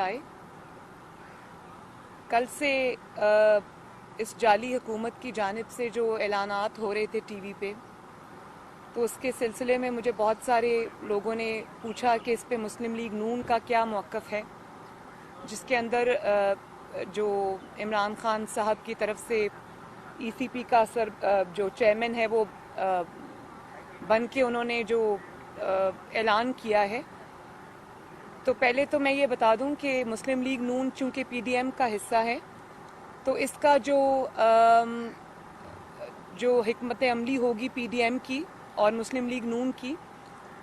لائے. کل سے اس جعلی حکومت کی جانب سے جو اعلانات ہو رہے تھے ٹی وی پہ، تو اس کے سلسلے میں مجھے بہت سارے لوگوں نے پوچھا کہ اس پہ مسلم لیگ نون کا کیا موقف ہے، جس کے اندر جو عمران خان صاحب کی طرف سے ای سی پی کا جو چیئرمین ہے وہ بن کے انہوں نے جو اعلان کیا ہے. تو پہلے تو میں یہ بتا دوں کہ مسلم لیگ نون چونکہ پی ڈی ایم کا حصہ ہے، تو اس کا جو حکمت عملی ہوگی پی ڈی ایم کی اور مسلم لیگ نون کی،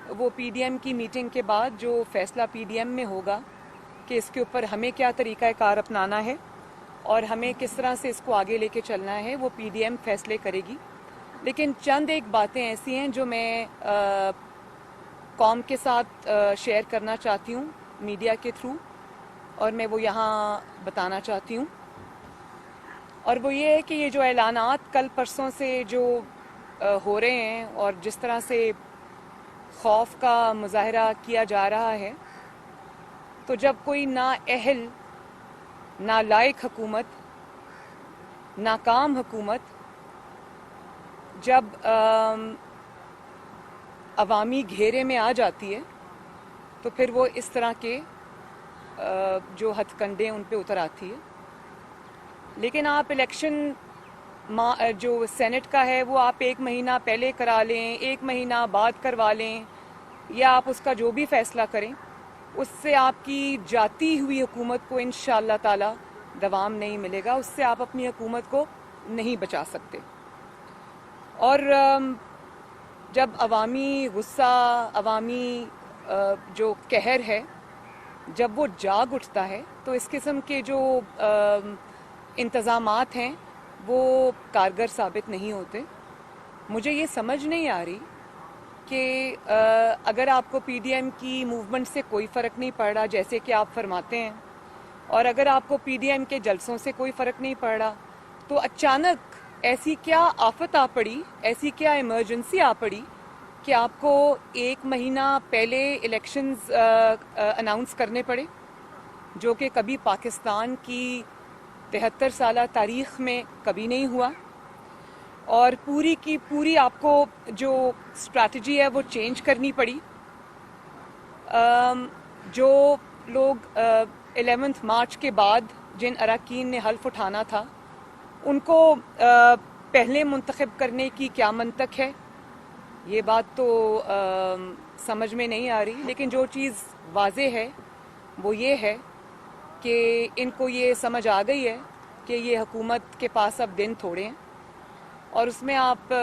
وہ پی ڈی ایم کی میٹنگ کے بعد جو فیصلہ پی ڈی ایم میں ہوگا کہ اس کے اوپر ہمیں کیا طریقہ کار اپنانا ہے اور ہمیں کس طرح سے اس کو آگے لے کے چلنا ہے، وہ پی ڈی ایم فیصلے کرے گی. لیکن چند ایک باتیں ایسی ہیں جو میں قوم کے ساتھ شیئر کرنا چاہتی ہوں میڈیا کے تھرو، اور میں وہ یہاں بتانا چاہتی ہوں. اور وہ یہ ہے کہ یہ جو اعلانات کل پرسوں سے جو ہو رہے ہیں اور جس طرح سے خوف کا مظاہرہ کیا جا رہا ہے، تو جب کوئی نااہل، نالائق حکومت، ناکام حکومت جب عوامی گھیرے میں آ جاتی ہے تو پھر وہ اس طرح کے جو ہتھ کنڈے ان پہ اتر آتی ہے. لیکن آپ الیکشن جو سینٹ کا ہے وہ آپ 1 مہینہ پہلے کرا لیں، 1 مہینہ بعد کروا لیں، یا آپ اس کا جو بھی فیصلہ کریں، اس سے آپ کی جاتی ہوئی حکومت کو انشاءاللہ تعالی دوام نہیں ملے گا. اس سے آپ اپنی حکومت کو نہیں بچا سکتے. اور جب عوامی غصہ، عوامی جو قہر ہے، جب وہ جاگ اٹھتا ہے تو اس قسم کے جو انتظامات ہیں وہ کارگر ثابت نہیں ہوتے. مجھے یہ سمجھ نہیں آ رہی کہ اگر آپ کو پی ڈی ایم کی موومنٹ سے کوئی فرق نہیں پڑ رہا جیسے کہ آپ فرماتے ہیں، اور اگر آپ کو پی ڈی ایم کے جلسوں سے کوئی فرق نہیں پڑ رہا، تو اچانک ایسی کیا آفت آ پڑی، ایسی کیا ایمرجنسی آ پڑی کہ آپ کو 1 مہینہ پہلے الیکشنز اناؤنس کرنے پڑے، جو کہ کبھی پاکستان کی 73 سالہ تاریخ میں کبھی نہیں ہوا. اور پوری کی پوری آپ کو جو اسٹریٹجی ہے وہ چینج کرنی پڑی. جو لوگ 11 مارچ کے بعد جن اراکین نے حلف اٹھانا تھا، ان کو پہلے منتخب کرنے کی کیا منطق ہے، یہ بات تو سمجھ میں نہیں آ رہی. لیکن جو چیز واضح ہے وہ یہ ہے کہ ان کو یہ سمجھ آ گئی ہے کہ یہ حکومت کے پاس اب دن تھوڑے ہیں، اور اس میں آپ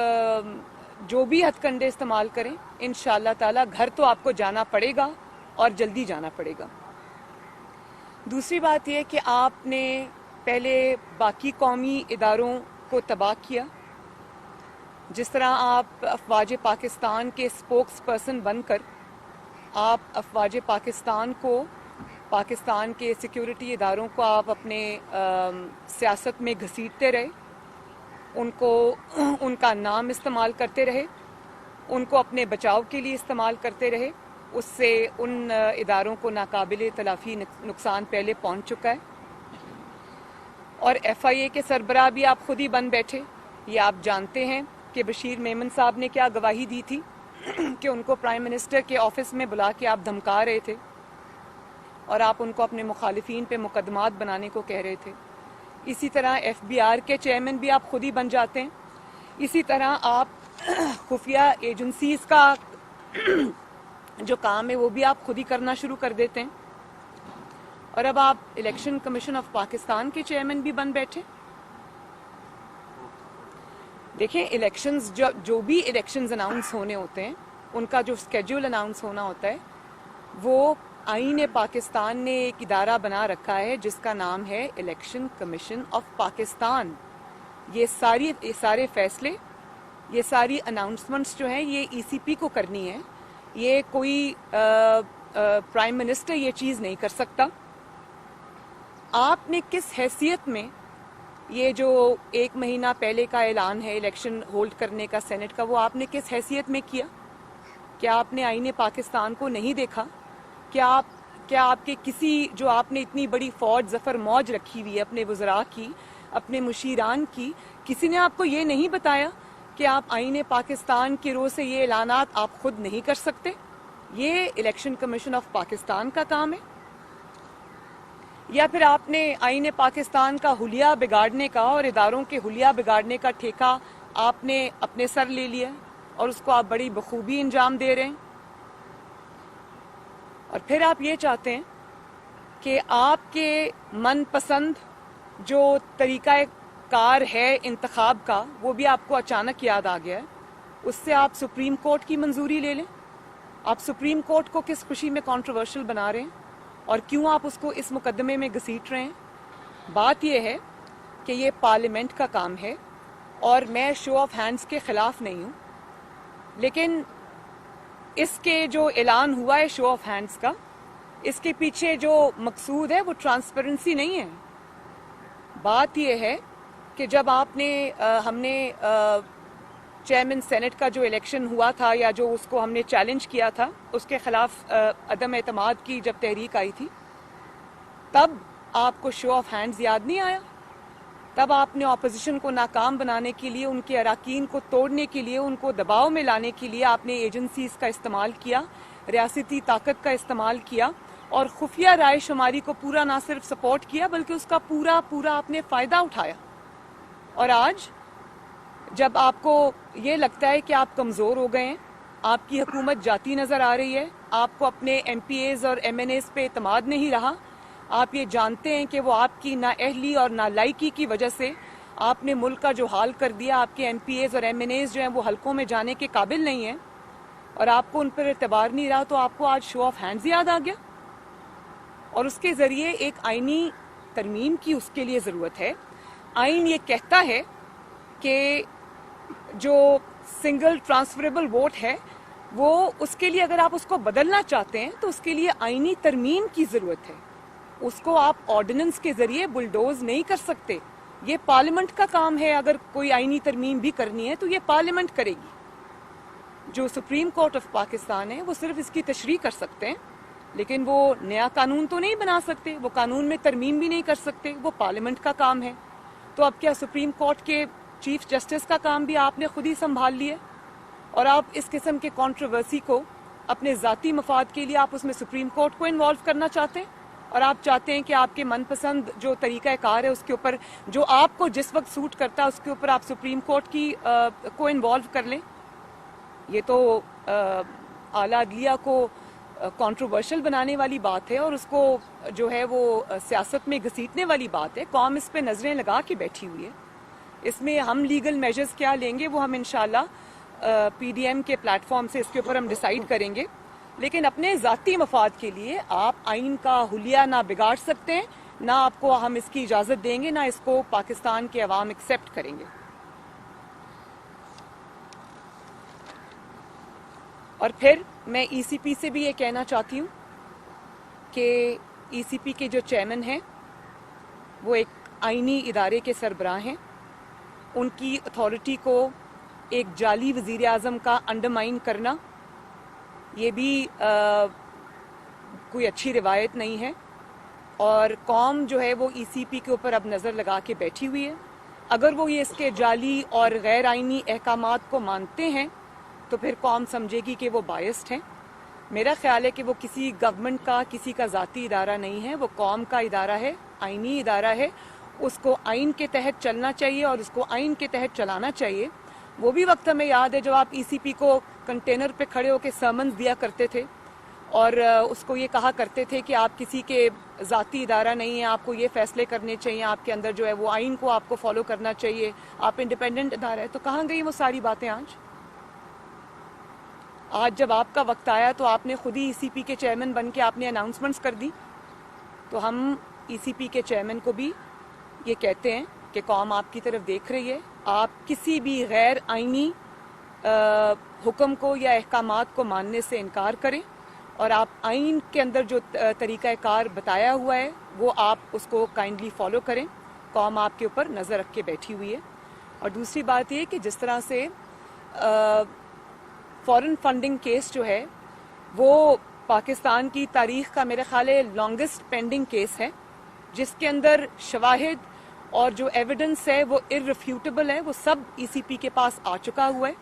جو بھی ہتھ کنڈے استعمال کریں، انشاءاللہ تعالی گھر تو آپ کو جانا پڑے گا اور جلدی جانا پڑے گا. دوسری بات یہ کہ آپ نے پہلے باقی قومی اداروں کو تباہ کیا. جس طرح آپ افواج پاکستان کے اسپوکس پرسن بن کر آپ افواج پاکستان کو، پاکستان کے سیکیورٹی اداروں کو آپ اپنے سیاست میں گھسیٹتے رہے، ان کا نام استعمال کرتے رہے، ان کو اپنے بچاؤ کے لیے استعمال کرتے رہے. اس سے ان اداروں کو ناقابل تلافی نقصان پہلے پہنچ چکا ہے. اور ایف آئی اے کے سربراہ بھی آپ خود ہی بن بیٹھے. یہ آپ جانتے ہیں کہ بشیر میمن صاحب نے کیا گواہی دی تھی کہ ان کو پرائم منسٹر کے آفس میں بلا کے آپ دھمکا رہے تھے اور آپ ان کو اپنے مخالفین پہ مقدمات بنانے کو کہہ رہے تھے. اسی طرح ایف بی آر کے چیئرمین بھی آپ خود ہی بن جاتے ہیں. اسی طرح آپ خفیہ ایجنسیز کا جو کام ہے وہ بھی آپ خود ہی کرنا شروع کر دیتے ہیں. اور اب آپ الیکشن کمیشن آف پاکستان کے چیئرمین بھی بن بیٹھے. دیکھیں، الیکشنز جو بھی الیکشنز اناؤنس ہونے ہوتے ہیں، ان کا جو اسکیڈول اناؤنس ہونا ہوتا ہے، وہ آئین پاکستان نے ایک ادارہ بنا رکھا ہے جس کا نام ہے الیکشن کمیشن آف پاکستان. یہ سارے فیصلے، یہ ساری اناؤنسمنٹس جو ہیں یہ ای سی پی کو کرنی ہے. یہ کوئی پرائم منسٹر یہ چیز نہیں کر سکتا. آپ نے کس حیثیت میں یہ جو 1 مہینہ پہلے کا اعلان ہے الیکشن ہولڈ کرنے کا سینٹ کا، وہ آپ نے کس حیثیت میں کیا؟ کیا آپ نے آئین پاکستان کو نہیں دیکھا؟ کیا آپ کیا آپ کے کسی جو آپ نے اتنی بڑی فوج ظفر موج رکھی ہوئی ہے اپنے وزراء کی, اپنے مشیران کی, کسی نے آپ کو یہ نہیں بتایا کہ آپ آئین پاکستان کے رو سے یہ اعلانات آپ خود نہیں کر سکتے؟ یہ الیکشن کمیشن آف پاکستان کا کام ہے؟ یا پھر آپ نے آئین پاکستان کا حلیہ بگاڑنے کا اور اداروں کے حلیہ بگاڑنے کا ٹھیکہ آپ نے اپنے سر لے لیا اور اس کو آپ بڑی بخوبی انجام دے رہے ہیں؟ اور پھر آپ یہ چاہتے ہیں کہ آپ کے من پسند جو طریقہ کار ہے انتخاب کا وہ بھی آپ کو اچانک یاد آ گیا ہے, اس سے آپ سپریم کورٹ کی منظوری لے لیں. آپ سپریم کورٹ کو کس خوشی میں کنٹروورشل بنا رہے ہیں اور کیوں آپ اس کو اس مقدمے میں گھسیٹ رہے ہیں؟ بات یہ ہے کہ یہ پارلیمنٹ کا کام ہے اور میں شو آف ہینڈز کے خلاف نہیں ہوں, لیکن اس کے جو اعلان ہوا ہے شو آف ہینڈز کا, اس کے پیچھے جو مقصود ہے وہ ٹرانسپیرنسی نہیں ہے. بات یہ ہے کہ جب ہم نے چیئرمین سینٹ کا جو الیکشن ہوا تھا یا جو اس کو ہم نے چیلنج کیا تھا, اس کے خلاف عدم اعتماد کی جب تحریک آئی تھی, تب آپ کو شو آف ہینڈز یاد نہیں آیا؟ تب آپ نے اپوزیشن کو ناکام بنانے کے لیے, ان کے اراکین کو توڑنے کے لیے, ان کو دباؤ میں لانے کے لیے آپ نے ایجنسیز کا استعمال کیا, ریاستی طاقت کا استعمال کیا اور خفیہ رائے شماری کو پورا نہ صرف سپورٹ کیا بلکہ اس کا پورا آپ نے فائدہ اٹھایا. اور آج جب آپ کو یہ لگتا ہے کہ آپ کمزور ہو گئے ہیں, آپ کی حکومت جاتی نظر آ رہی ہے, آپ کو اپنے ایم پی ایز اور ایم این ایز پہ اعتماد نہیں رہا, آپ یہ جانتے ہیں کہ وہ آپ کی نااہلی اور نالائکی کی وجہ سے آپ نے ملک کا جو حال کر دیا, آپ کے ایم پی ایز اور ایم این ایز جو ہیں وہ حلقوں میں جانے کے قابل نہیں ہیں اور آپ کو ان پر اعتبار نہیں رہا, تو آپ کو آج شو آف ہینڈز یاد آ گیا. اور اس کے ذریعے ایک آئینی ترمیم کی اس کے لیے ضرورت ہے. آئین یہ کہتا ہے کہ جو سنگل ٹرانسفریبل ووٹ ہے وہ اس کے لیے اگر آپ اس کو بدلنا چاہتے ہیں تو اس کے لیے آئینی ترمیم کی ضرورت ہے. اس کو آپ آرڈیننس کے ذریعے بلڈوز نہیں کر سکتے. یہ پارلیمنٹ کا کام ہے. اگر کوئی آئینی ترمیم بھی کرنی ہے تو یہ پارلیمنٹ کرے گی. جو سپریم کورٹ آف پاکستان ہے وہ صرف اس کی تشریح کر سکتے ہیں, لیکن وہ نیا قانون تو نہیں بنا سکتے, وہ قانون میں ترمیم بھی نہیں کر سکتے. وہ پارلیمنٹ کا کام ہے. تو اب کیا سپریم کورٹ کے چیف جسٹس کا کام بھی آپ نے خود ہی سنبھال لیا اور آپ اس قسم کے کنٹروورسی کو اپنے ذاتی مفاد کے لیے آپ اس میں سپریم کورٹ کو انوالو کرنا چاہتے ہیں, اور آپ چاہتے ہیں کہ آپ کے من پسند جو طریقہ کار ہے اس کے اوپر جو آپ کو جس وقت سوٹ کرتا ہے اس کے اوپر آپ سپریم کورٹ کی کو انوالو کر لیں. یہ تو اعلیٰ عدلیہ کو کنٹروورشل بنانے والی بات ہے اور اس کو جو ہے وہ سیاست میں گھسیٹنے والی بات ہے. قوم اس پہ نظریں لگا کے بیٹھی ہوئی ہے. اس میں ہم لیگل میجرز کیا لیں گے وہ ہم انشاءاللہ پی ڈی ایم کے پلیٹ فارم سے اس کے اوپر ہم ڈیسائیڈ کریں گے, لیکن اپنے ذاتی مفاد کے لیے آپ آئین کا حلیہ نہ بگاڑ سکتے ہیں, نہ آپ کو ہم اس کی اجازت دیں گے, نہ اس کو پاکستان کے عوام ایکسیپٹ کریں گے. اور پھر میں ای سی پی سے بھی یہ کہنا چاہتی ہوں کہ ای سی پی کے جو چیئرمین ہیں وہ ایک آئینی ادارے کے سربراہ ہیں. ان کی اتھارٹی کو ایک جعلی وزیر اعظم کا انڈرمائن کرنا یہ بھی کوئی اچھی روایت نہیں ہے, اور قوم جو ہے وہ ای سی پی کے اوپر اب نظر لگا کے بیٹھی ہوئی ہے. اگر وہ یہ اس کے جعلی اور غیر آئینی احکامات کو مانتے ہیں تو پھر قوم سمجھے گی کہ وہ بائسڈ ہیں. میرا خیال ہے کہ وہ کسی گورنمنٹ کا کسی کا ذاتی ادارہ نہیں ہے, وہ قوم کا ادارہ ہے, آئینی ادارہ ہے. اس کو آئین کے تحت چلنا چاہیے اور اس کو آئین کے تحت چلانا چاہیے. وہ بھی وقت ہمیں یاد ہے جب آپ ای سی پی کو کنٹینر پہ کھڑے ہو کے سرمنز دیا کرتے تھے اور اس کو یہ کہا کرتے تھے کہ آپ کسی کے ذاتی ادارہ نہیں ہیں, آپ کو یہ فیصلے کرنے چاہیے, آپ کے اندر جو ہے وہ آئین کو آپ کو فالو کرنا چاہیے, آپ انڈیپینڈنٹ ادارہ ہے. تو کہاں گئی وہ ساری باتیں آج جب آپ کا وقت آیا تو آپ نے خود ہی ای سی پی کے چیئرمین بن کے آپ نے اناؤنسمنٹس کر دی. تو ہم ای سی پی کے چیئرمین کو بھی یہ کہتے ہیں کہ قوم آپ کی طرف دیکھ رہی ہے, آپ کسی بھی غیر آئینی حکم کو یا احکامات کو ماننے سے انکار کریں اور آپ آئین کے اندر جو طریقہ کار بتایا ہوا ہے وہ آپ اس کو کائنڈلی فالو کریں. قوم آپ کے اوپر نظر رکھ کے بیٹھی ہوئی ہے. اور دوسری بات یہ کہ جس طرح سے فورن فنڈنگ کیس جو ہے وہ پاکستان کی تاریخ کا میرے خیال ہے لانگسٹ پینڈنگ کیس ہے، جس کے اندر شواہد اور جو ایویڈنس ہے وہ ارریفیوٹیبل ہے، وہ سب ای سی پی کے پاس آ چکا ہوا ہے.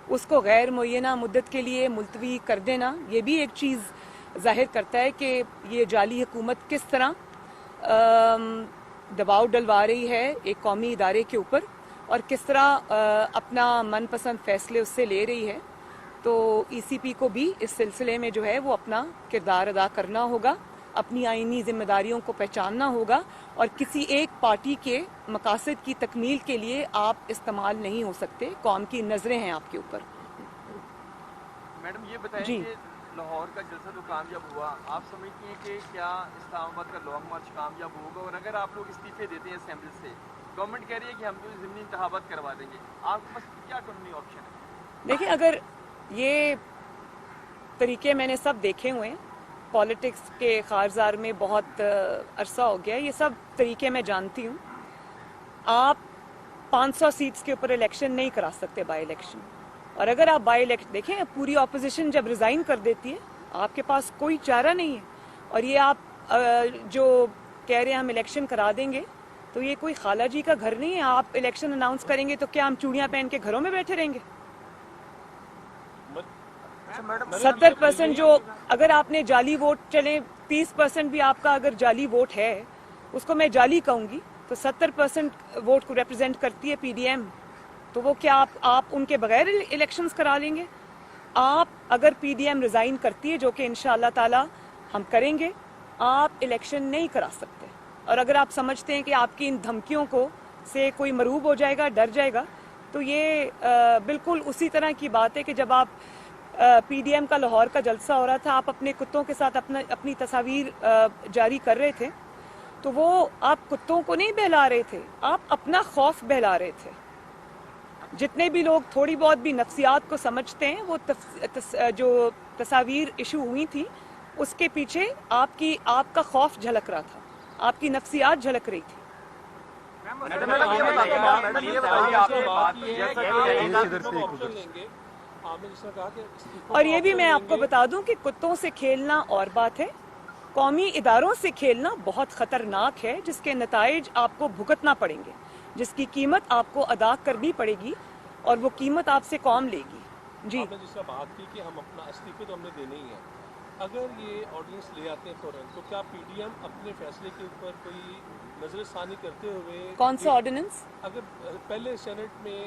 اس کو غیر معینہ مدت کے لیے ملتوی کر دینا یہ بھی ایک چیز ظاہر کرتا ہے کہ یہ جعلی حکومت کس طرح دباؤ ڈلوا رہی ہے ایک قومی ادارے کے اوپر، اور کس طرح اپنا من پسند فیصلے اس سے لے رہی ہے. تو ای سی پی کو بھی اس سلسلے میں جو ہے وہ اپنا کردار ادا کرنا ہوگا، اپنی آئینی ذمہ داریوں کو پہچاننا ہوگا، اور کسی ایک پارٹی کے مقاصد کی تکمیل کے لیے آپ استعمال نہیں ہو سکتے. قوم کی نظریں ہیں آپ کے اوپر. میڈم یہ بتائیں کہ لاہور کا جلسہ جو کامیاب ہوا، آپ سمجھتی ہیں کہ کیا اسلام آباد کا لانگ مارچ کامیاب ہوگا؟ اور اگر آپ لوگ استعفے دیتے ہیں اسمبلی سے، گورنمنٹ کہہ رہی ہے کہ ہم جو ضمنی انتخابات کروا دیں گے، آپ کے پاس کیا قانونی آپشن ہے؟ دیکھیں، اگر یہ طریقے میں نے سب دیکھے ہوئے ہیں، پالیٹکس کے خارزار میں بہت عرصہ ہو گیا، یہ سب طریقے میں جانتی ہوں. آپ 500 سیٹس کے اوپر الیکشن نہیں کرا سکتے بائی الیکشن، اور اگر آپ بائی الیکشن دیکھیں، پوری اپوزیشن جب ریزائن کر دیتی ہے آپ کے پاس کوئی چارہ نہیں ہے. اور یہ آپ جو کہہ رہے ہیں ہم الیکشن کرا دیں گے، تو یہ کوئی خالہ جی کا گھر نہیں ہے. آپ الیکشن اناؤنس کریں گے تو کیا ہم چوڑیاں پہن کے گھروں میں بیٹھے رہیں گے؟ 70% جو اگر آپ نے جعلی ووٹ، چلیں 30% بھی آپ کا اگر جعلی ووٹ ہے، اس کو میں جعلی کہوں گی، تو 70% ووٹ کو ریپرزینٹ کرتی ہے پی ڈی ایم. تو وہ کیا آپ ان کے بغیر الیکشنز کرا لیں گے؟ آپ اگر پی ڈی ایم ریزائن کرتی ہے، جو کہ انشاءاللہ تعالی ہم کریں گے، آپ الیکشن نہیں کرا سکتے. اور اگر آپ سمجھتے ہیں کہ آپ کی ان دھمکیوں کو سے کوئی مرعوب ہو جائے گا، ڈر جائے گا، تو یہ بالکل اسی طرح کی بات ہے کہ جب آپ پی ڈی ایم کا لاہور کا جلسہ ہو رہا تھا، آپ اپنے کتوں کے ساتھ اپنی تصاویر جاری کر رہے تھے، تو وہ آپ کتوں کو نہیں بہلا رہے تھے، آپ اپنا خوف بہلا رہے تھے. جتنے بھی لوگ تھوڑی بہت بھی نفسیات کو سمجھتے ہیں، وہ جو تصاویر ایشو ہوئی تھی اس کے پیچھے آپ کا خوف جھلک رہا تھا، آپ کی نفسیات جھلک رہی تھی. اور یہ بھی میں آپ کو بتا دوں کہ کتوں سے کھیلنا اور بات ہے، قومی اداروں سے کھیلنا بہت خطرناک ہے، جس کے نتائج آپ کو بھگتنا پڑیں گے، جس کی قیمت آپ کو ادا کرنی پڑے گی، اور وہ قیمت آپ سے قوم لے گی. جی، آپ نے جس طرح بات کی کہ ہم اپنا استعفے تو ہم نے دینے ہی ہے، اگر یہ آرڈیننس لے آتے ہیں فوراً، تو کیا پی ڈی ایم اپنے فیصلے کے اوپر کوئی نظر ثانی کرتے ہوئے، کون سا آرڈیننس؟ اگر پہلے سینٹ میں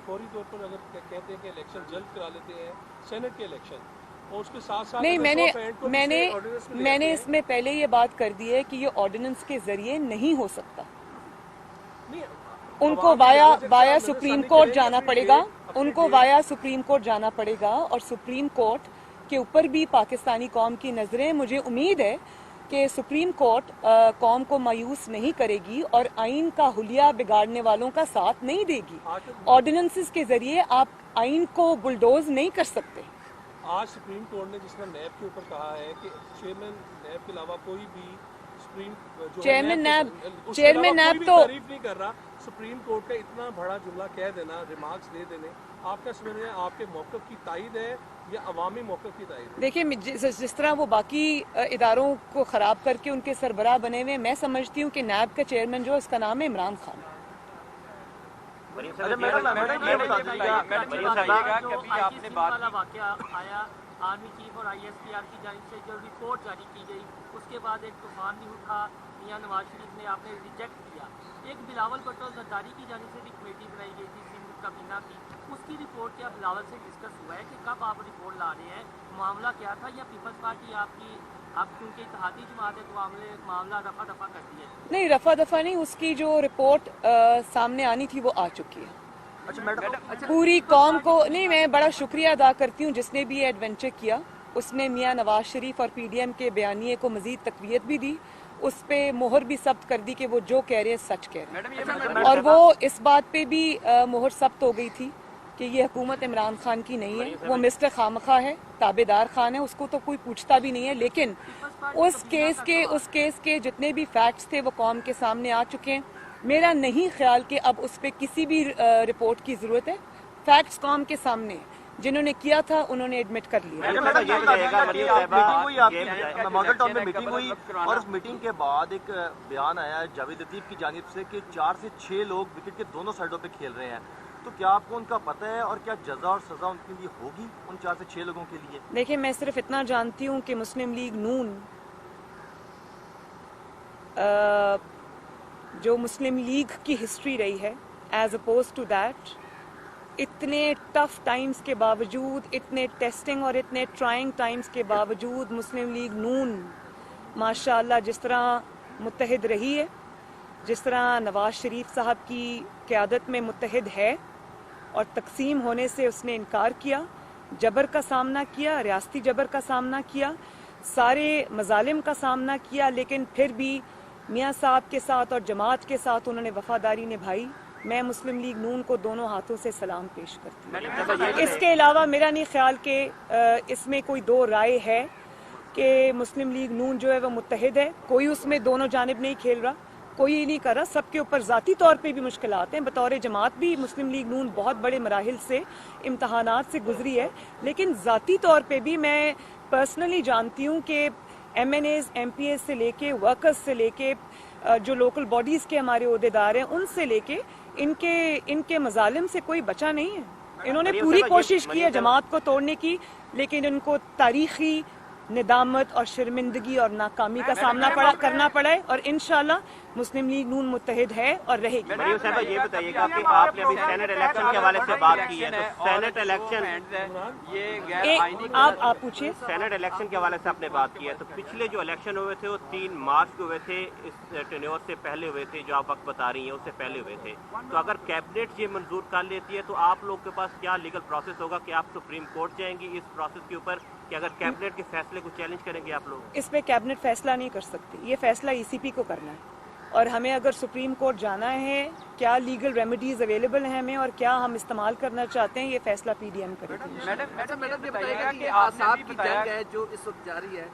فوری طور پر اگر کہتے ہیں کہ الیکشن جلد کرا لیتے ہیں، سینٹ کے الیکشن، اور اس کے ساتھ ساتھ نہیں، میں نے اس میں پہلے یہ بات کر دی ہے کہ یہ آرڈیننس کے ذریعے نہیں ہو سکتا. ان کو وایا سپریم کورٹ جانا پڑے گا، ان کو وایا سپریم کورٹ جانا پڑے گا، اور سپریم کورٹ کے اوپر بھی پاکستانی قوم کی نظریں. مجھے امید ہے کہ سپریم کورٹ قوم کو مایوس نہیں کرے گی اور آئین کا حلیہ بگاڑنے والوں کا ساتھ نہیں دے گی. آرڈیننسز کے ذریعے آپ آئین کو بلڈوز نہیں کر سکتے. آج سپریم کورٹ نے جس طرح نیب کے اوپر کہا ہے کہ چیئرمین نیب کے علاوہ کوئی بھی چیئرمین نیب تو تعریف نہیں کر رہا. سپریم کورٹ کا اتنا بڑا جملہ کہہ دینا، ریمارکس دے دینے، آپ کا سمجھ رہے ہیں آپ کے موقف کی تائید ہے یا عوامی موقف کی تائید ہے؟ دیکھیں، جس طرح وہ باقی اداروں کو خراب کر کے ان کے سربراہ بنے ہوئے، میں سمجھتی ہوں کہ نیب کا چیئرمین جو اس کا نام ہے عمران خان. آرمی چیف اور آئی ایس پی آر کی جانب سے جو رپورٹ جاری کی گئی، اس کے بعد ایک طوفان بھی اٹھا، میاں نواز شریف نے آپ نے ریجیکٹ کیا. ایک بلاول بھٹو زرداری کی جانب سے بھی کمیٹی بنائی گئی تھی سندھ کابینہ کی، اس کی رپورٹ کیا بلاول سے ڈسکس ہوا ہے کہ کب آپ رپورٹ لا رہے ہیں؟ معاملہ کیا تھا، یا پیپلز پارٹی آپ کیونکہ اتحادی جماعت ہے تو معاملہ رفع دفع کر دیا ہے؟ نہیں، رفع دفع نہیں، اس کی جو رپورٹ سامنے آنی تھی وہ آ چکی ہے. پوری قوم کو نہیں، میں بڑا شکریہ ادا کرتی ہوں جس نے بھی یہ ایڈونچر کیا. اس نے میاں نواز شریف اور پی ڈی ایم کے بیانیے کو مزید تقویت بھی دی، اس پہ مہر بھی ثبت کر دی کہ وہ جو کہہ رہے ہیں سچ کہہ رہے ہیں. اور وہ اس بات پہ بھی مہر ثبت ہو گئی تھی کہ یہ حکومت عمران خان کی نہیں ہے، وہ مسٹر خامخواہ ہے، تابع دار خان ہے، اس کو تو کوئی پوچھتا بھی نہیں ہے. لیکن اس کیس کے جتنے بھی فیکٹس تھے وہ قوم کے سامنے آ چکے ہیں. میرا نہیں خیال کہ اب اس پہ کسی بھی رپورٹ کی ضرورت ہے. فیکٹس قوم کے سامنے ہیں. जिन्होंने किया था उन्होंने एडमिट कर लिया। मॉडल टाउन में मीटिंग हुई और उस मीटिंग के बाद एक बयान आया जावेद लतीफ की जानिब से कि 4 से 6 लोग विकेट के दोनों साइडों पे खेल रहे हैं, तो क्या आपको उनका पता है और क्या जजा और सजा उनके लिए होगी उन 4 से 6 लोगों के लिए? देखिए, मैं सिर्फ इतना जानती हूँ कि मुस्लिम लीग नून जो मुस्लिम लीग की हिस्ट्री रही है, एज अपोज टू दैट, इतने टफ टाइम्स के बावजूद, इतने टेस्टिंग और इतने ट्राइंग टाइम्स के बावजूद मुस्लिम लीग नून माशाअल्लाह जिस तरह मुत्तहिद रही है, जिस तरह नवाज शरीफ साहब की क़यादत में मुत्तहिद है और तकसीम होने से उसने इनकार किया, जबर का सामना किया, रियासती जबर का सामना किया, सारे मजालिम का सामना किया, लेकिन फिर भी मियाँ साहब के साथ और जमात के साथ उन्होंने वफादारी निभाई। मैं मुस्लिम लीग नून को दोनों हाथों से सलाम पेश करती हूँ। इसके अलावा मेरा नहीं ख्याल कि इसमें कोई दो राय है कि मुस्लिम लीग नून जो है वह मुत्तहिद है। कोई उसमें दोनों जानिब नहीं खेल रहा, कोई नहीं कर रहा, सबके ऊपर ज़ाती तौर पे भी मुश्किलात हैं। बतौर जमात भी मुस्लिम लीग नून बहुत बड़े मराहिल से, इम्तहानात से गुजरी है, लेकिन ज़ाती तौर पे भी मैं पर्सनली जानती हूँ कि MNAs, MPAs से लेके वर्कर्स से लेके जो लोकल बॉडीज़ के हमारे ओहदेदार हैं उनसे लेके इनके मजालिम से कोई बचा नहीं है। इन्होंने पूरी कोशिश की है जमात को तोड़ने की, लेकिन इनको तारीखी निदामत और शर्मिंदगी और नाकामी का सामना करना पड़ा है, और इंशाल्लाह मुस्लिम लीग नून मुत्तहिद है और रहेगी। मरियम साहबा, ये बताइएगा कि आपने अभी सेनेट इलेक्शन के हवाले से बात की है, तो सेनेट इलेक्शन आप पूछिए। सेनेट इलेक्शन के हवाले से आपने बात की है, तो पिछले जो इलेक्शन हुए थे वो 3 मार्च को हुए थे, इस टेन्योर से पहले हुए थे, जो आप वक्त बता रही हैं उससे पहले हुए थे। तो अगर कैबिनेट ये मंजूर कर लेती है तो आप लोग के पास क्या लीगल प्रोसेस होगा कि आप सुप्रीम कोर्ट जाएंगी इस प्रोसेस के ऊपर, कि अगर कैबिनेट के फैसले को चैलेंज करेंगे आप लोग? इस पे कैबिनेट फैसला नहीं कर सकती, ये फैसला ECP को करना है, और हमें अगर सुप्रीम कोर्ट जाना है, क्या लीगल रेमेडीज अवेलेबल हैं हमें और क्या हम इस्तेमाल करना चाहते हैं, ये फैसला PDM करेगी। मैडम ये बताइएगा कि आसाद की जंग है जो इस वक्त जारी है,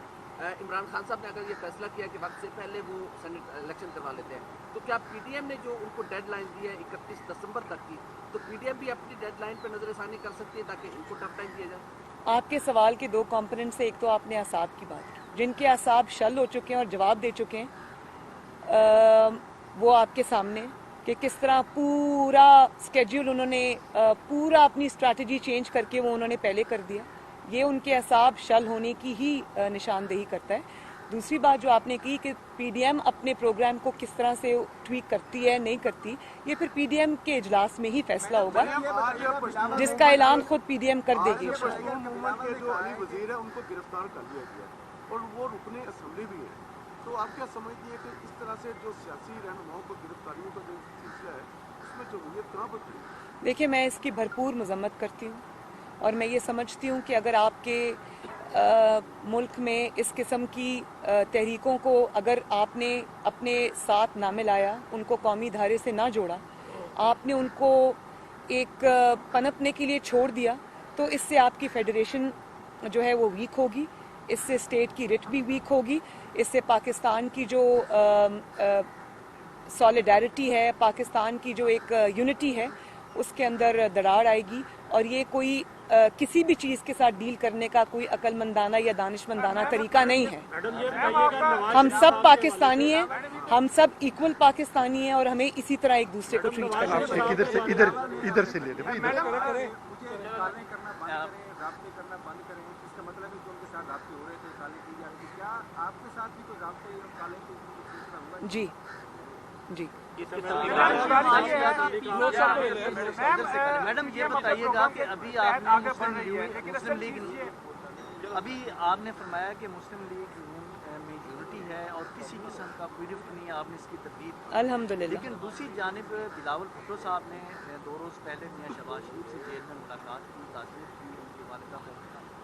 इमरान खान साहब ने अगर ये फैसला किया कि वक्त से पहले वो सेनेट इलेक्शन करवा लेते हैं, तो क्या PDM ने जो उनको डेडलाइन दी है 31 दिसंबर तक की, तो PDM भी अपनी डेडलाइन पर नजरसानी कर सकती है ताकि इनको टफ टाइम दिया जाए? आपके सवाल के 2 कंपोनेंट से, एक तो आपने असाब की बात की, जिनके असाब शल हो चुके हैं और जवाब दे चुके हैं, वो आपके सामने कि किस तरह पूरा स्केड्यूल उन्होंने पूरा अपनी स्ट्रैटेजी चेंज करके वो उन्होंने पहले कर दिया। ये उनके असाब शल होने की ही निशानदेही करता है। दूसरी बात जो आपने की कि PDM अपने प्रोग्राम को किस तरह से ट्वीक करती है नहीं करती, ये फिर PDM के इजलास में ही फैसला होगा, जिसका ऐलान खुद PDM कर देगी। पश्तून मूवमेंट के जो अली वजीर है उनको गिरफ्तार कर लिया गया और वो रुकने असेंबली भी है, तो आप क्या समझती है कि इस तरह से जो सियासी रहनुमाओं को गिरफ्तारियों का जो सिलसिला है उसमें जमहूरियत कहाँ पर खड़ी? देखिए, मैं इसकी भरपूर मजम्मत करती हूँ और मैं ये समझती हूँ कि अगर आपके मुल्क में इस किस्म की तहरीकों को अगर आपने अपने साथ ना मिलाया, उनको कौमी धारे से ना जोड़ा, आपने उनको एक पनपने के लिए छोड़ दिया, तो इससे आपकी फेडरेशन जो है वो वीक होगी, इससे स्टेट की रिट भी वीक होगी, इससे पाकिस्तान की जो सॉलिडारिटी है, पाकिस्तान की जो एक यूनिटी है, उसके अंदर दरार आएगी। और ये कोई किसी भी चीज़ के साथ डील करने का कोई अक्लमंदाना या दानिशमंदाना तरीका नहीं है। हम सब पाकिस्तानी हैं, हम सब इक्वल पाकिस्तानी हैं और हमें इसी तरह एक दूसरे को ट्रीट करना चाहिए। इधर से ले ले जी जी। मैडम ये बताइएगा कि अभी आपने मुस्लिम लीग अभी आपने फरमाया कि मुस्लिम लीग में यूनिटी है और किसी किस्म का कोई रिफ्ट नहीं है, आपने इसकी तरदीद अल्हम्दुलिल्लाह। लेकिन दूसरी जानिब बिलावल भुट्टो साहब ने 2 रोज़ पहले मियां शहबाज शरीफ से जेल में मुलाकात की, ताज़ीर की उनकी वालिदा को।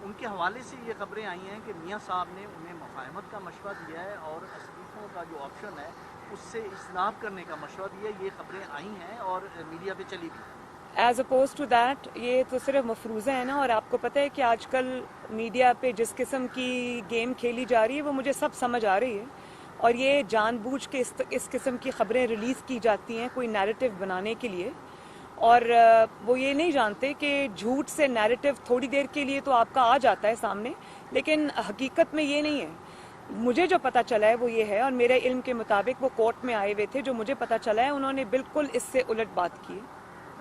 उनके हवाले से ये खबरें आई हैं कि मियां साहब ने उन्हें मुफाहमत का मशवरा दिया है और इस्तीफ़ों का जो ऑप्शन है उससे इस्लाम करने का मशवरा दिया। ये खबरें आई हैं और मीडिया पे चली भी। एज अपोज टू दैट, ये तो सिर्फ मफरूज़ा है ना, और आपको पता है कि आजकल मीडिया पे जिस किस्म की गेम खेली जा रही है वो मुझे सब समझ आ रही है, और ये जानबूझ के इस किस्म की खबरें रिलीज़ की जाती हैं कोई नैरेटिव बनाने के लिए, और वो ये नहीं जानते कि झूठ से नैरेटिव थोड़ी देर के लिए तो आपका आ जाता है सामने, लेकिन हकीकत में ये नहीं है। मुझे जो पता चला है वो ये है, और मेरे इल्म के मुताबिक वो कोर्ट में आए हुए थे, जो मुझे पता चला है उन्होंने बिल्कुल इससे उलट बात की है।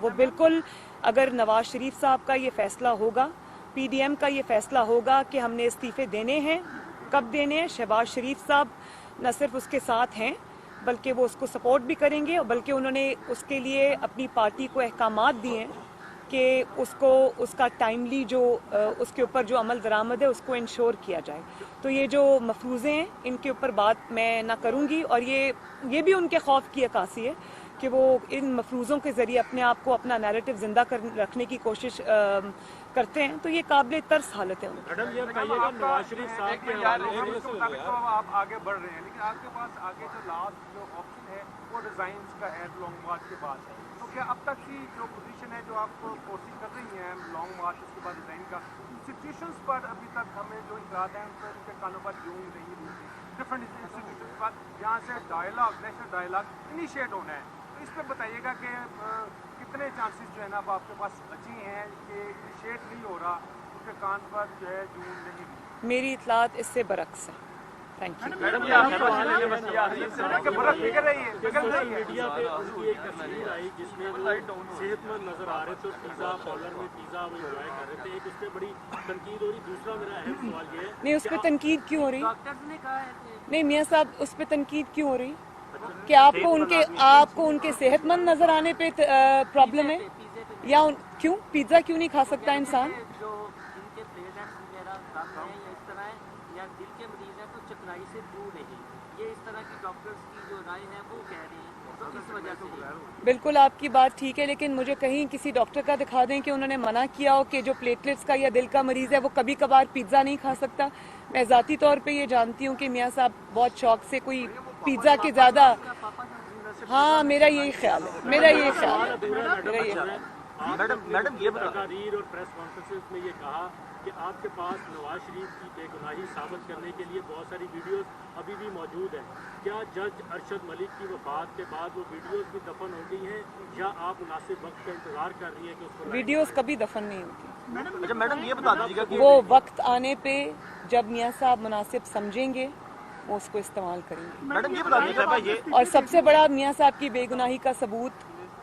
वो बिल्कुल, अगर नवाज शरीफ साहब का ये फैसला होगा, पीडीएम का ये फैसला होगा कि हमने इस्तीफे देने हैं, कब देने हैं, शहबाज शरीफ साहब न सिर्फ उसके साथ हैं बल्कि वो उसको सपोर्ट भी करेंगे, और बल्कि उन्होंने उसके लिए अपनी पार्टी को अहकामात दिए हैं कि उसको उसका टाइमली जो उसके ऊपर जो अमल दरामद है उसको इंश्योर किया जाए। तो ये जो मफरूज़े हैं इनके ऊपर बात मैं ना करूँगी, और ये भी उनके खौफ की अक्कासी है कि वो इन मफरूज़ों के ज़रिए अपने आप को, अपना नैरेटिव ज़िंदा रखने की कोशिश करते हैं। तो ये काबिल तर्स हालत है उनकी। मैडम ये बताइएगा नवाज शरीफ साहब के हवाले से तो आप आगे बढ़ रहे हैं, लेकिन आपके पास आगे जो लास्ट जो ऑप्शन है वो रिजाइंस का है लॉन्ग मार्च के बाद। तो क्या अब तक की जो पोजीशन है जो आप फोर्सिंग कर रही हैं लॉन्ग मार्च उसके बाद रिजाइन का, सिचुएशंस पर अभी तक हमें जो इतराज़ हैं उन पर उनके कानों पर यूं नहीं मिलती, डिफरेंट इंस्टीट्यूशन पर यहाँ से डायलॉग, नेशनल डायलॉग इनिशिएट होना है। तो इस पर बताइएगा कि कितने चांसेस जो है ना अब आपके पास बचे हैं कि इनिशिएट नहीं हो रहा, उनके कान पर जो है जून नहीं। मेरी इतलात इससे बरक्स है। Thank you. मैडम ये आपके हवाले में मीडिया पे उनकी एक तस्वीर आई जिसमें वो सेहतमंद नजर आ रहे थे, पिज़्ज़ा पार्लर में पिज़्ज़ा वो एंजॉय कर रहे थे। एक उस पर बड़ी तनकीद हो रही, दूसरा मेरा अहम सवाल ये है नहीं, उस पर तनकीद क्यों हो रही? डॉक्टर्स ने कहा है कि नहीं मियाँ साहब, उस पर तनकीद क्यों हो रही कि आपको उनके सेहतमंद नजर आने पे प्रॉब्लम है, या क्यों पिज्जा क्यों नहीं खा सकता इंसान? जो जिनके प्लेटलेट्स वगैरह कम हैं या इस तरह है या दिल के मरीज हैं तो चिकनाई से दूर रहे, ये इस तरह की डॉक्टर्स की जो राय है वो कह रहे हैं, तो इस वजह से। बिल्कुल आपकी बात ठीक है, लेकिन मुझे कहीं किसी डॉक्टर का दिखा दें कि उन्होंने मना किया हो कि जो प्लेटलेट्स का या दिल का मरीज है वो कभी कभार पिज्जा नहीं खा सकता। मैं ज़ाती तौर पे ये जानती हूँ कि मियाँ साहब बहुत शौक से कोई पिज्जा के ज़्यादा, हाँ मेरा यही ख्याल है, मेरा यही ख्याल है। मैडम ये तकारीर और प्रेस कॉन्फ्रेंसेस में ये कहा कि आपके पास नवाज शरीफ की बेगुनाही साबित करने के लिए बहुत सारी वीडियोस अभी भी मौजूद हैं। क्या जज अरशद मलिक की वफात के बाद वो वीडियोस भी दफन हो गई हैं, या आप मुनासिब वक्त का इंतजार कर रही हैं कि उसको? वीडियोस कभी दफन नहीं होती। अच्छा मैडम ये बता दीजिएगा कि वो वक्त आने पे जब मियाँ साहब मुनासिब समझेंगे वो उसको इस्तेमाल करेंगे। मैडम ये बता दीजिएगा ये, और सबसे बड़ा मियाँ साहब की बेगुनाही का सबूत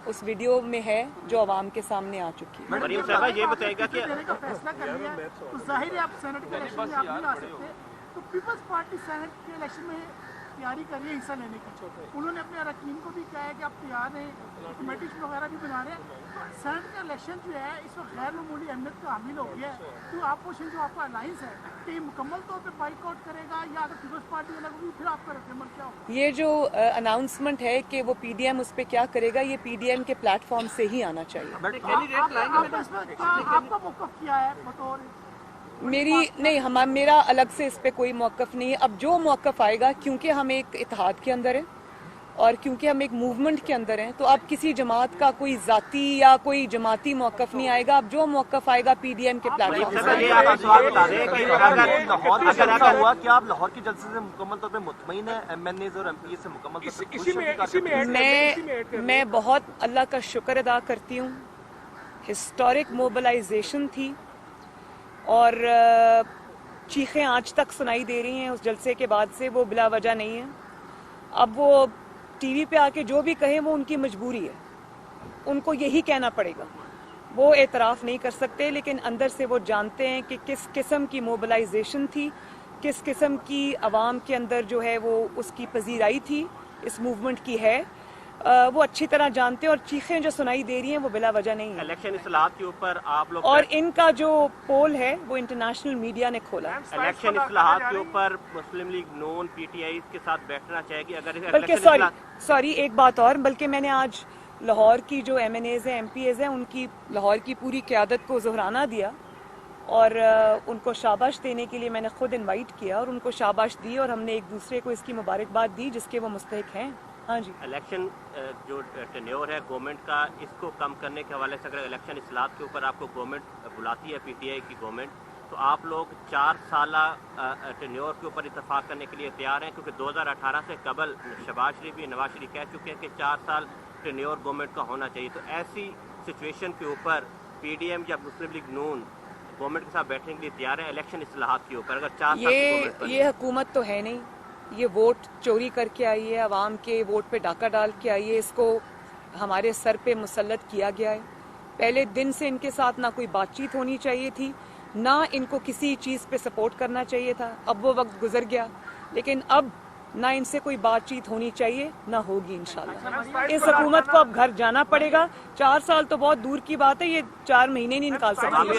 उस वीडियो में है जो आवाम के सामने आ चुकी है। मरियम साहबा ये बताएगा कि फैसला कर लिया तो जाहिर है आप सेनेट के इलेक्शन में आप नहीं आ सकते, तो पीपल्स पार्टी सेनेट के इलेक्शन में तैयारी कर रही है हिस्सा लेने की। उन्होंने अपने अरकान को भी कहा है कि आप तैयार हैं, कमेटीज वगैरह भी बना रहे हैं। तो सेनेट का इलेक्शन जो है इस वक्त गैर मामूली अहमियत का हामिल हो गया है। तो अपोजिशन जो आपका अलायंस है कि मुकम्मल तौर पर बाइकआउट करेगा या अगर पीपल्स पार्टी अलग होगी फिर आपका रद्दमल क्या होगा? ये जो अनाउंसमेंट है कि वो पीडीएम उस पर क्या करेगा, ये पीडीएम के प्लेटफॉर्म से ही आना चाहिए। आपका मौक़िफ़ क्या है बतौर? मेरा अलग से इस पे कोई मौक़िफ़ नहीं है। अब जो मौक़िफ़ आएगा, क्योंकि हम एक इत्तेहाद के अंदर हैं और क्योंकि हम एक मूवमेंट के अंदर हैं, तो अब किसी जमात का कोई ज़ाती या कोई जमाती मौक़िफ़ नहीं आएगा। अब जो मौक़िफ़ आएगा पीडीएम के प्लेटफॉर्म ऐसा हुआ कि आप लाहौर के जलसे से मुकम्मल तौर पे मुतमईन है, एमएनएज और एमपी से मुकम्मल तौर पे? मैं बहुत अल्लाह का शुक्र अदा करती हूँ। हिस्टोरिक मोबिलाइजेशन थी और चीखें आज तक सुनाई दे रही हैं उस जलसे के बाद से, वो बिला वजह नहीं है। अब वो टीवी पे आके जो भी कहें वो उनकी मजबूरी है, उनको यही कहना पड़ेगा। वो एतराफ़ नहीं कर सकते, लेकिन अंदर से वो जानते हैं कि किस किस्म की मोबिलाइजेशन थी, किस किस्म की आवाम के अंदर जो है वो उसकी पजीराई थी, इस मूवमेंट की है। वो अच्छी तरह जानते हैं और चीखें जो सुनाई दे रही हैं वो बिला वजह नहीं है। इलेक्शन इस्लाहात के ऊपर आप लोग, और इनका जो पोल है वो इंटरनेशनल मीडिया ने खोला। इलेक्शन इस्लाहात के ऊपर मुस्लिम लीग नून पीटीआई के साथ बैठना चाहेगी अगर बल्कि सॉरी एक बात और, बल्कि मैंने आज लाहौर की जो एमएनएज हैं, एमपीएज हैं, उनकी लाहौर की पूरी क़यादत को ज़ोहराना दिया और उनको शाबाश देने के लिए मैंने खुद इनवाइट किया और उनको शाबाश दी और हमने एक दूसरे को इसकी मुबारकबाद दी जिसके वो मुस्तहिक हैं। हाँ जी, इलेक्शन जो टेन्योर है गवर्नमेंट का, इसको कम करने के हवाले से अगर इलेक्शन इस्लाहात के ऊपर आपको गवर्नमेंट बुलाती है, पीटीआई की गवर्नमेंट, तो आप लोग 4 साला टेन्योर के ऊपर इत्तेफाक करने के लिए तैयार हैं? क्योंकि 2018 से कबल शहबाज शरीफ भी, नवाज शरीफ कह चुके हैं कि 4 साल टेन्योर गवर्नमेंट का होना चाहिए। तो ऐसी सिचुएशन के ऊपर पीडीएम या मुस्लिम लीग नून गवर्नमेंट के साथ बैठने के लिए तैयार है इलेक्शन इस्लाहात के ऊपर? अगर 4 साल की गवर्नमेंट बने। ये हुकूमत तो है नहीं, ये वोट चोरी करके आई है, अवाम के वोट पे डाका डाल के आई है, इसको हमारे सर पे मुसल्लत किया गया है। पहले दिन से इनके साथ ना कोई बातचीत होनी चाहिए थी, ना इनको किसी चीज़ पे सपोर्ट करना चाहिए था। अब वो वक्त गुजर गया, लेकिन अब ना इनसे कोई बातचीत होनी चाहिए, ना होगी इंशाल्लाह। इस हुकूमत को अब घर जाना पड़ेगा। 4 साल तो बहुत दूर की बात है, ये 4 महीने नहीं निकाल सकती।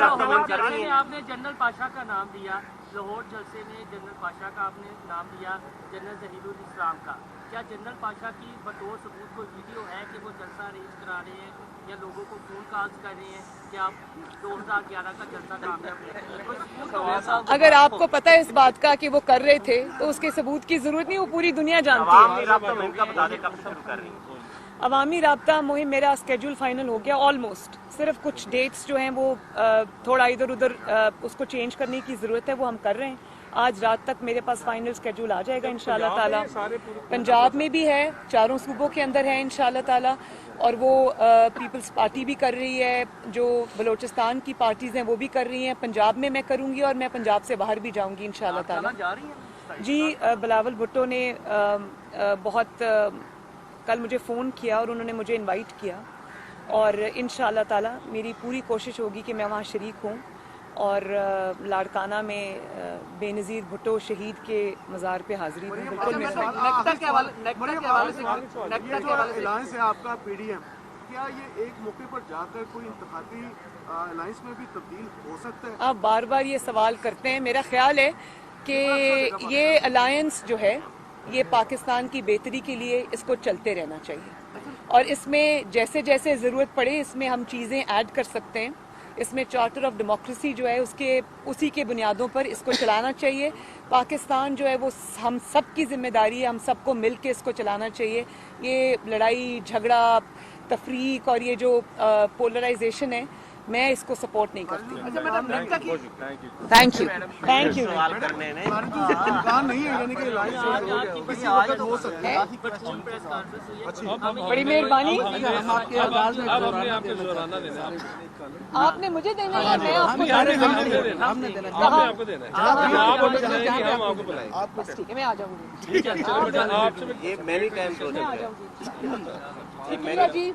आपने जनरल पाशा का नाम दिया, लाहौर जलसे में जनरल पाशा का आपने नाम दिया, जनरल जहीरुल इस्लाम का। क्या जनरल पाशा की बतौर सबूत कोई वीडियो है कि वो जलसा अरेंज करा रहे हैं या लोगों को फोन कॉल्स कर रहे हैं कि आप 2011 का जलसा कामयाब? अगर आपको पता है इस बात का कि वो कर रहे थे तो उसके सबूत की जरूरत नहीं, वो पूरी दुनिया जानती है। अवामी राब्ता मुहिम मेरा स्केड्यूल फाइनल हो गया ऑलमोस्ट। सिर्फ कुछ डेट्स जो हैं वो थोड़ा इधर उधर उसको चेंज करने की ज़रूरत है, वो हम कर रहे हैं। आज रात तक मेरे पास फाइनल स्केड्यूल आ जाएगा इंशाल्लाह ताला। पंजाब में भी है, 4 सूबों के अंदर है इंशाल्लाह ताला, और वो पीपल्स पार्टी भी कर रही है, जो बलोचिस्तान की पार्टीज़ हैं वो भी कर रही हैं। पंजाब में मैं करूँगी और मैं पंजाब से बाहर भी जाऊँगी इंशाल्लाह ताला। जी, बिलावल भुट्टो ने बहुत कल मुझे फ़ोन किया और उन्होंने मुझे इनवाइट किया, और इंशाल्लाह ताला मेरी पूरी कोशिश होगी कि मैं वहाँ शरीक हूँ और लाड़काना में बेनज़ीर भुट्टो शहीद के मज़ार पे हाज़िरी दूँ। बिल्कुल मेरा अलायंस है आपका पीडीएम, क्या ये एक मौके पर जाकर कोई इंतखाबी अलायंस में भी तब्दील हो सकता है? आप बार बार ये सवाल करते हैं। मेरा ख्याल है कि ये अलायंस जो है ये पाकिस्तान की बेहतरी के लिए इसको चलते रहना चाहिए, और इसमें जैसे जैसे ज़रूरत पड़े इसमें हम चीज़ें ऐड कर सकते हैं। इसमें चार्टर ऑफ डेमोक्रेसी जो है उसी के बुनियादों पर इसको चलाना चाहिए। पाकिस्तान जो है वो हम सब की जिम्मेदारी है, हम सबको मिल के इसको चलाना चाहिए। ये लड़ाई झगड़ा तफरीक और ये जो पोलराइजेशन है, मैं इसको सपोर्ट नहीं करती। Thank you. सवाल करने ने नहीं है, यानी कि अलायंस हो सकता है। बड़ी मेहरबानी। आपने मुझे देना है, मैं आपको ठीक है, मैं आ जाऊंगी। ये मैनी टाइम जी